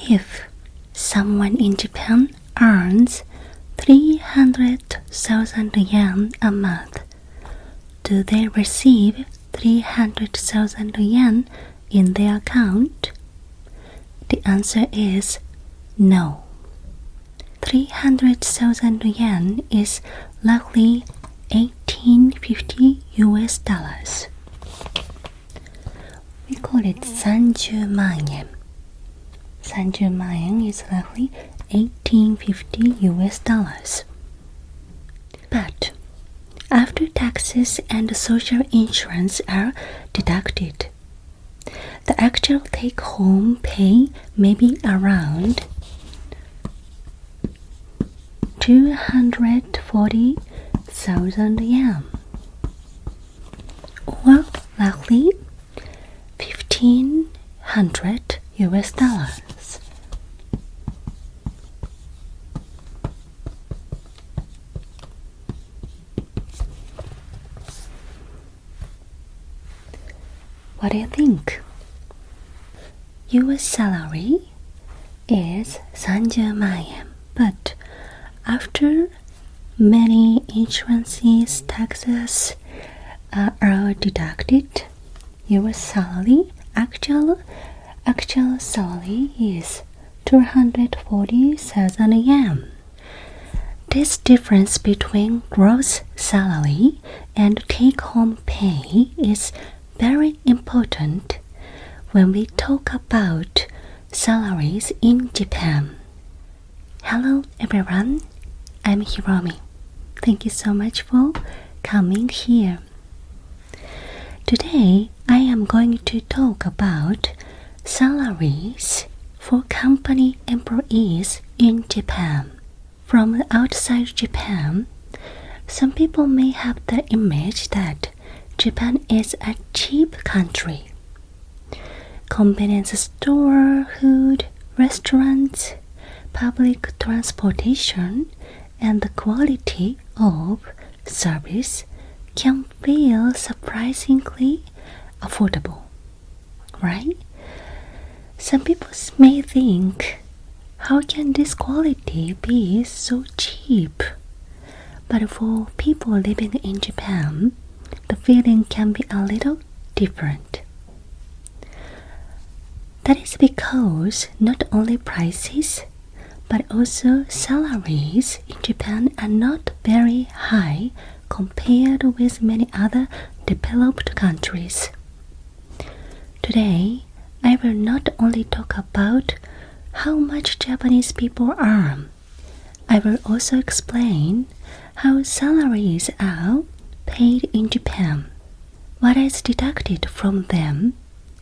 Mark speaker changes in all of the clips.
Speaker 1: If someone in Japan earns 300,000 yen a month, do they receive 300,000 yen in their account? The answer is no. 300,000 yen is roughly 1850 US dollars. We call it 30만 yen. 30만 yen is roughly 1850 US dollars. But after taxes and social insurance are deducted, the actual take-home pay may be around 240,000 yen, or roughly 1,500 US dollars. What do you think? Your salary is 30만 yen, but after many insurances, taxes are deducted, your salary, actual salary is 240,000 yen. This difference between gross salary and take-home pay is very important when we talk about salaries in Japan. Hello everyone, I'm Hiromi. Thank you so much for coming here. Today I am going to talk about salaries for company employees in Japan. From outside Japan, some people may have the image that Japan is a cheap country. Convenience store, food, restaurants, public transportation, and the quality of service can feel surprisingly affordable, right? Some people may think, how can this quality be so cheap? But for people living in Japan, the feeling can be a little different. That is because not only prices, but also salaries in Japan are not very high compared with many other developed countries. Today, I will not only talk about how much Japanese people earn, I will also explain how salaries are paid in Japan, what is deducted from them,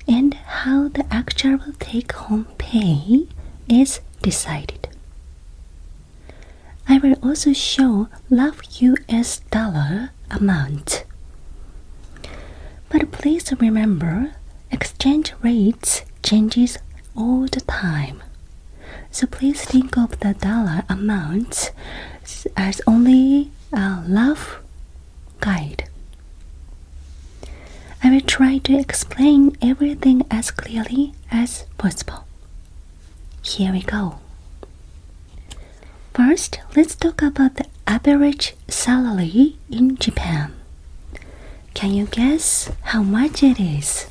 Speaker 1: and how the actual take-home pay is decided. I will also show rough US dollar amount. But please remember, exchange rates changes all the time. So please think of the dollar amounts as only a rough guide. I will try to explain everything as clearly as possible. Here we go. First, let's talk about the average salary in Japan. Can you guess how much it is?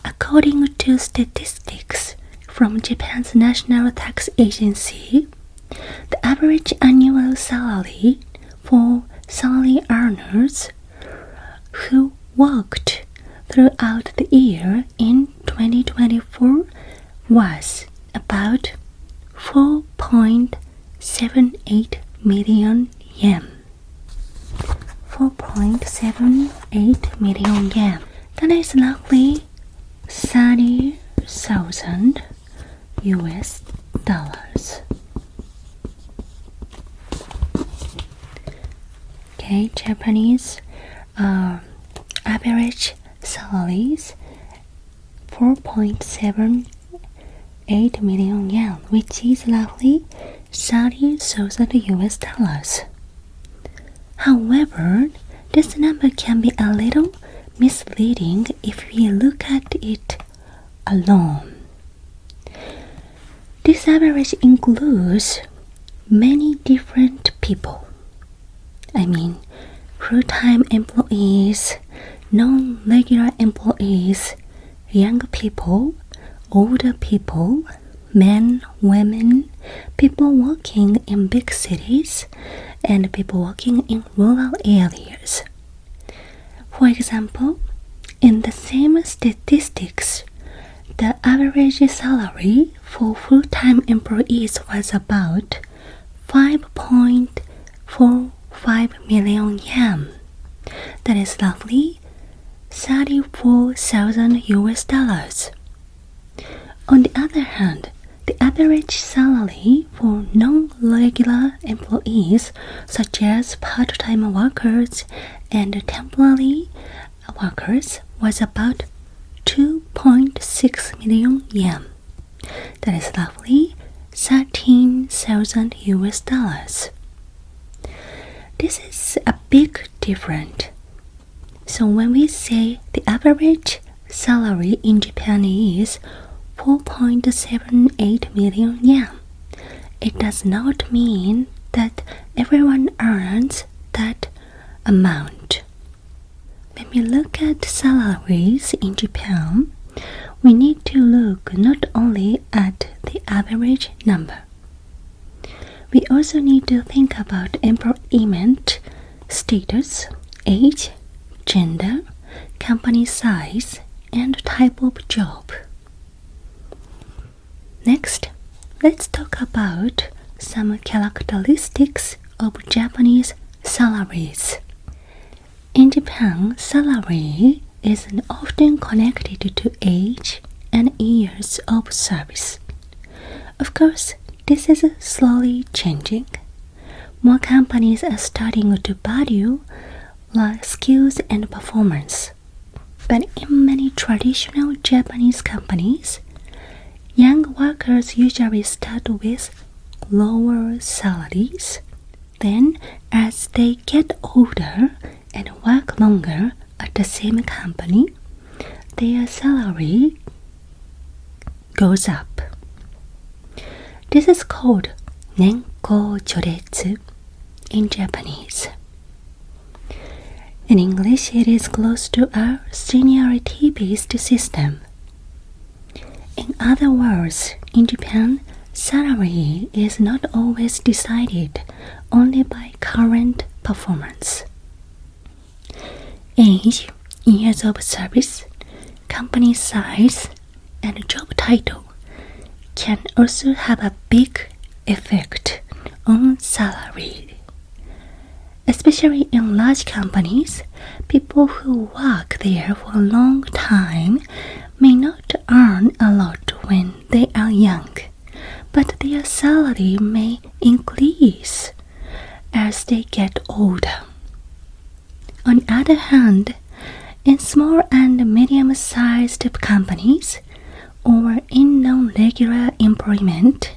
Speaker 1: According to statistics from Japan's National Tax Agency, the average annual salary for salary earners who worked throughout the year in 2024 was about 4.78 million yen. 4.78 million yen. That is roughly 30,000 US dollars. Okay, Japanese average salaries 4.78 million yen, which is roughly 30,000 US dollars. However, this number can be a little misleading if we look at it alone. average includes many different people. I mean, full-time employees, non-regular employees, young people, older people, men, women, people working in big cities, and people working in rural areas. For example, in the same statistics, the average salary for full-time employees was about 5.45 million yen. That is roughly $34,000. On the other hand, the average salary for non-regular employees, such as part-time workers and temporary workers, was about 2.6 million yen. That is roughly $13,000. This is a big difference. So when we say the average salary in Japan is 4.78 million yen, it does not mean that everyone earns that amount. When we look at salaries in Japan, we need to look not only at the average number. We also need to think about employment status, age, gender, company size, and type of job. Next, let's talk about some characteristics of Japanese salaries. In Japan, salary is often connected to age and years of service. Of course, this is slowly changing. More companies are starting to value skills and performance. But in many traditional Japanese companies, young workers usually start with lower salaries. Then, as they get older and work longer at the same company, their salary goes up. This is called nenko joretsu in Japanese. In English, it is close to a seniority-based system. In other words, in Japan, salary is not always decided only by current performance. Age, years of service, company size, and job title can also have a big effect on salary. Especially in large companies, people who work there for a long time may not earn a lot when they are young, but their salary may increase as they get older. On the other hand, in small and medium-sized companies or in non-regular employment,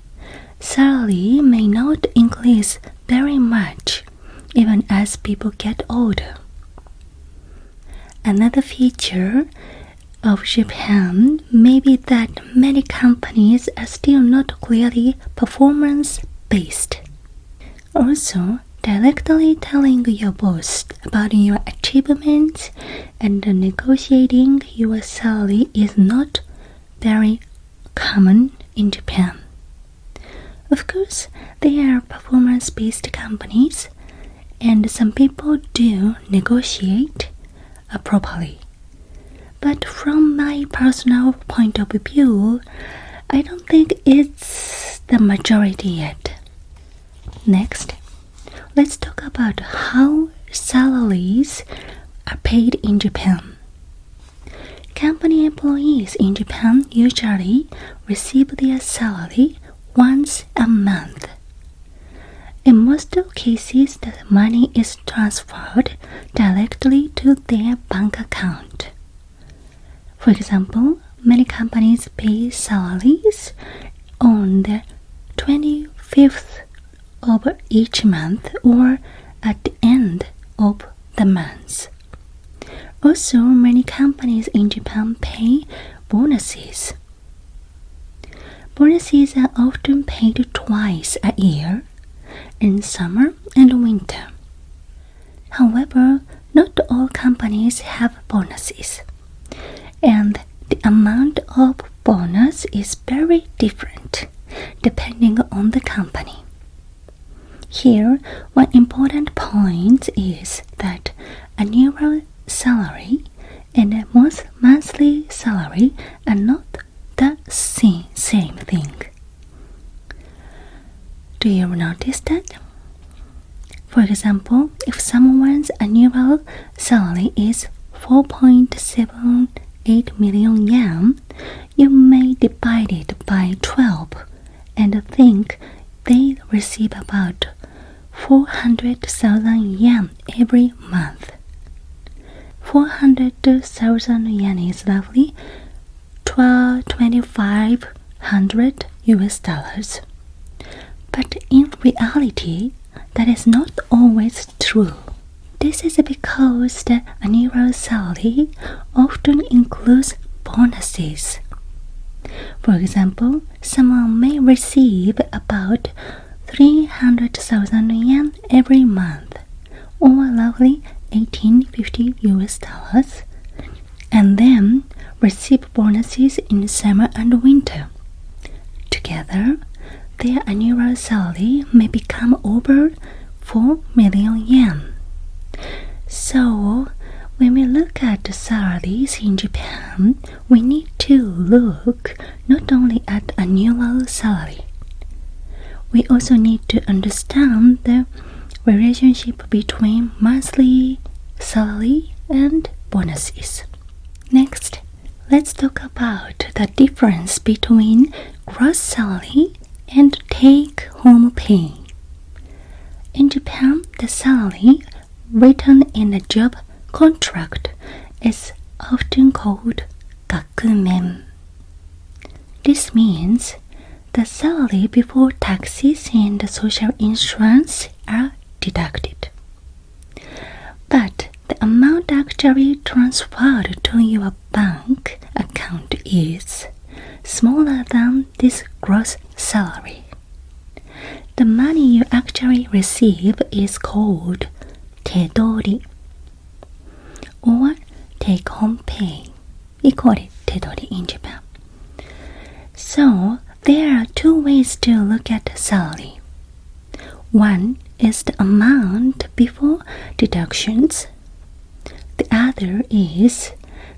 Speaker 1: salary may not increase very much even as people get older. Another feature of Japan may be that many companies are still not clearly performance-based. Also, directly telling your boss about your achievements and negotiating your salary is not very common in Japan. Of course, there are performance-based companies, and some people do negotiate properly. But from my personal point of view, I don't think it's the majority yet. Next, let's talk about how salaries are paid in Japan. Company employees in Japan usually receive their salary once a month. In most cases, the money is transferred directly to their bank account. For example, many companies pay salaries on the 25th of each month or at the end of the month. Also, many companies in Japan pay bonuses. Bonuses are often paid twice a year, in summer and winter. However, not all companies have bonuses, and the amount of bonus is very different depending on the company. Here, one important point is that annual salary and a monthly salary are not the same thing. Do you notice that? For example, if someone's annual salary is 4.78 million yen, you may divide it by 12 and think they receive about 400,000 yen every month. 400,000 yen is roughly $2,500 US. But in reality, that is not always true. This is because the annual salary often includes bonuses. For example, someone may receive about 300,000 yen every month, or roughly $1,850 US, and then receive bonuses in summer and winter. Together, their annual salary may become over 4 million yen. So, when we look at the salaries in Japan, we need to look not only at annual salary. We also need to understand the relationship between monthly salary and bonuses. Next, let's talk about the difference between gross salary and take-home pay. In Japan, the salary written in a job contract is often called gakumen. This means the salary before taxes and social insurance are deducted. But the amount actually transferred to your bank account is smaller than this gross salary. The money you actually receive is called tedori or take-home pay. We call it tedori in Japan. So, there are two ways to look at salary. One is the amount before deductions. The other is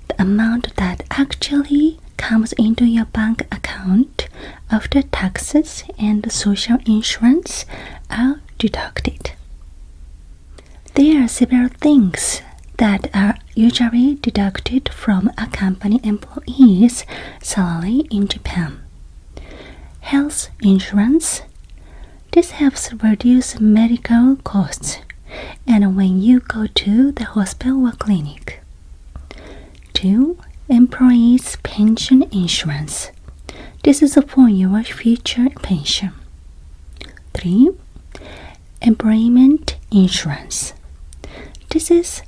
Speaker 1: the amount that actually comes into your bank account after taxes and social insurance are deducted. There are several things that are usually deducted from a company employee's salary in Japan. Health insurance. This helps reduce medical costs and when you go to the hospital or clinic. 2. Employees' pension insurance. This is for your future pension. 3. Employment insurance. This is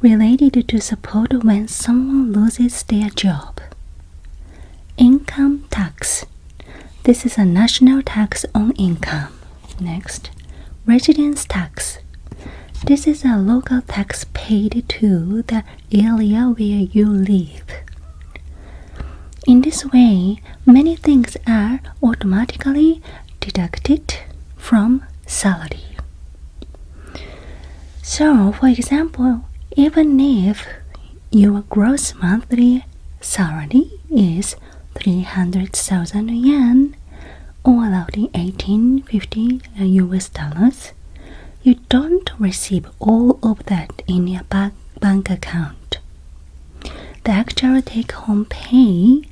Speaker 1: related to support when someone loses their job. Income tax. This is a national tax on income. Next, residence tax. This is a local tax paid to the area where you live. In this way, many things are automatically deducted from salary. So, for example, even if your gross monthly salary is 300,000 yen or roughly $1,850 US, you don't receive all of that in your bank account. The actual take-home pay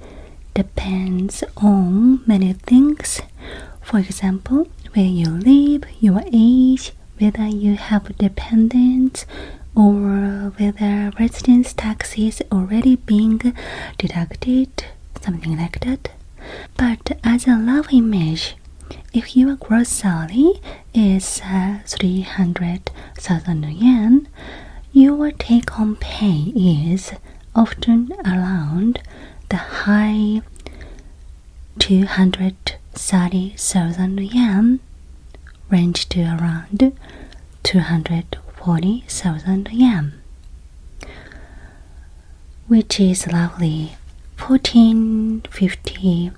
Speaker 1: depends on many things. For example, where you live, your age, whether you have dependents, or whether residence tax is already being deducted, something like that. But as a rough image, if your gross salary is 300,000 yen, your take-home pay is often around the high 230,000 yen, range to around 240,000 yen, which is roughly 1450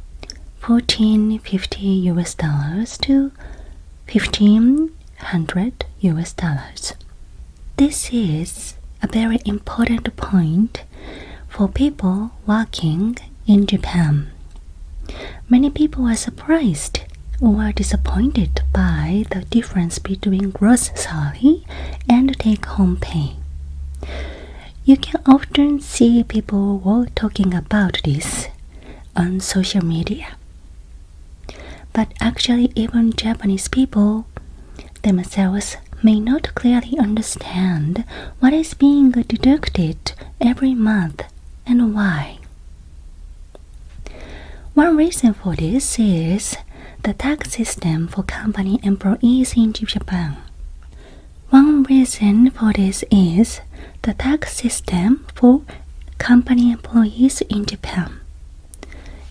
Speaker 1: US dollars to $1,500 US dollars. This is a very important point for people working in Japan. Many people are surprised or disappointed by the difference between gross salary and take-home pay. You can often see people talking about this on social media. But actually, even Japanese people themselves may not clearly understand what is being deducted every month and why. One reason for this is the tax system for company employees in Japan. One reason for this is the tax system for company employees in Japan.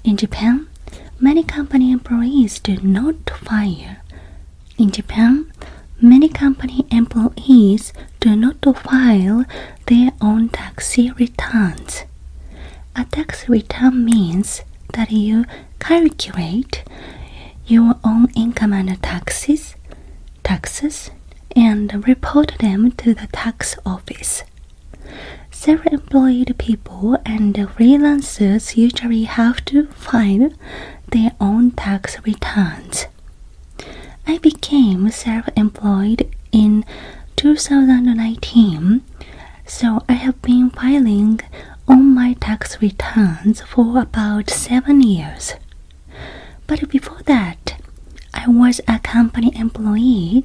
Speaker 1: In Japan, many company employees do not file. In Japan, many company employees do not file their own tax returns. A tax return means that you calculate your own income and taxes, and report them to the tax office. Self-employed people and freelancers usually have to file their own tax returns. I became self-employed in 2019, so I have been filing all my tax returns for about 7 years. But before that, I was a company employee,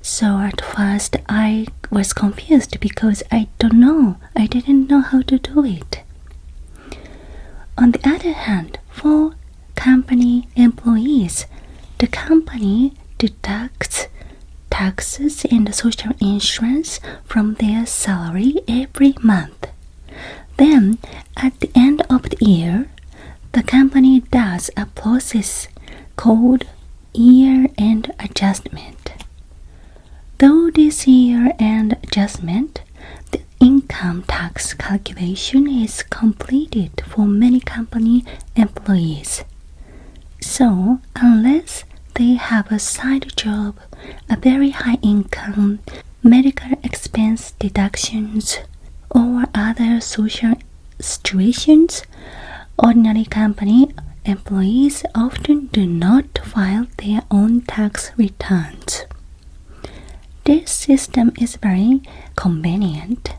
Speaker 1: so at first I was confused because I didn't know how to do it. On the other hand, for company employees, the company deducts taxes and social insurance from their salary every month. Then, at the end of the year, the company does a process called year-end adjustment. Though this year-end adjustment, the income tax calculation is completed for many company employees. So, unless they have a side job, a very high income, medical expense deductions, or other social situations, ordinary company employees often do not file their own tax returns. This system is very convenient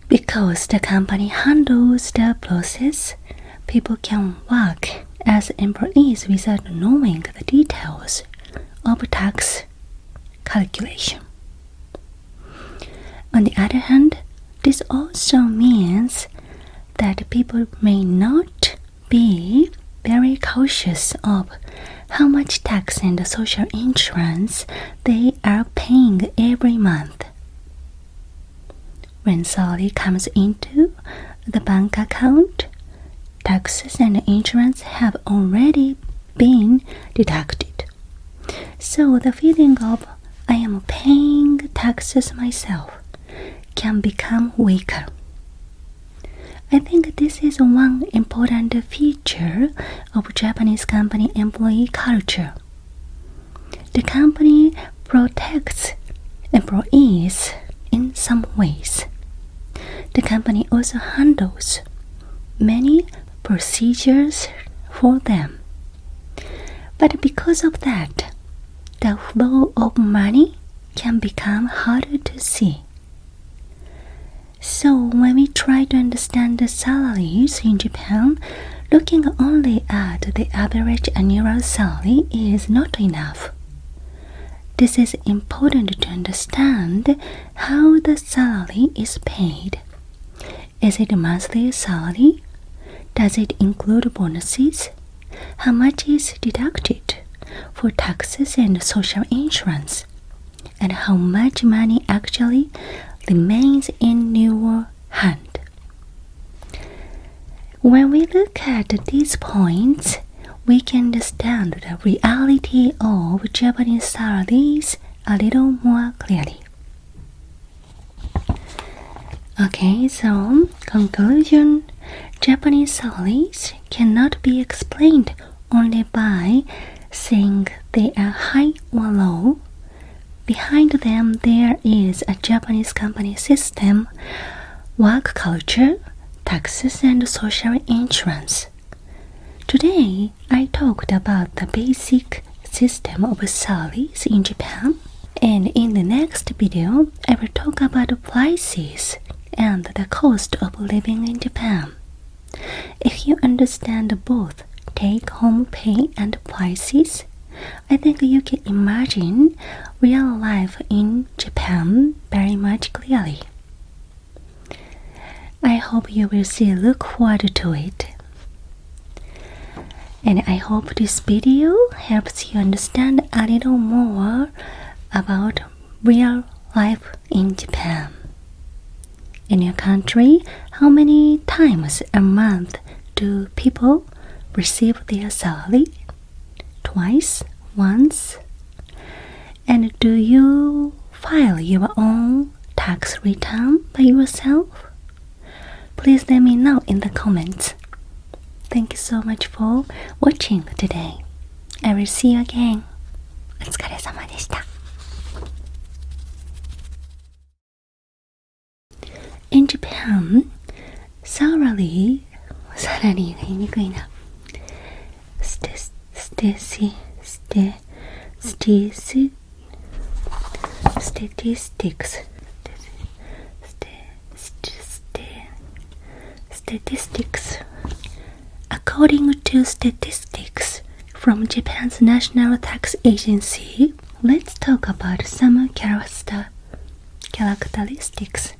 Speaker 1: because the company handles the process. People can work as employees without knowing the details of tax calculation. On the other hand, this also means that people may not be very cautious of how much tax and social insurance they are paying every month. When salary comes into the bank account, taxes and insurance have already been deducted. So the feeling of I am paying taxes myself can become weaker. I think this is one important feature of Japanese company employee culture. The company protects employees in some ways. The company also handles many procedures for them. But because of that, the flow of money can become harder to see. So when we try to understand the salaries in Japan, looking only at the average annual salary is not enough. This is important to understand how the salary is paid. Is it a monthly salary? Does it include bonuses? How much is deducted for taxes and social insurance? And how much money actually remains in your hand? When we look at these points, we can understand the reality of Japanese salaries a little more clearly. Okay, so conclusion. Japanese salaries cannot be explained only by saying they are high or low. Behind them there is a Japanese company system, work culture, taxes and social insurance. Today I talked about the basic system of salaries in Japan, and in the next video I will talk about prices and the cost of living in Japan. If you understand both take-home pay and prices, I think you can imagine real life in Japan very much clearly. I hope you will look forward to it. And I hope this video helps you understand a little more about real life in Japan. In your country, how many times a month do people receive their salary? Twice? Once? And do you file your own tax return by yourself? Please let me know in the comments. Thank you so much for watching today. I will see you again. お疲れ様でした。In Japan, salary が言いにくいな。Statistics. According to statistics from Japan's National Tax Agency, let's talk about some characteristics.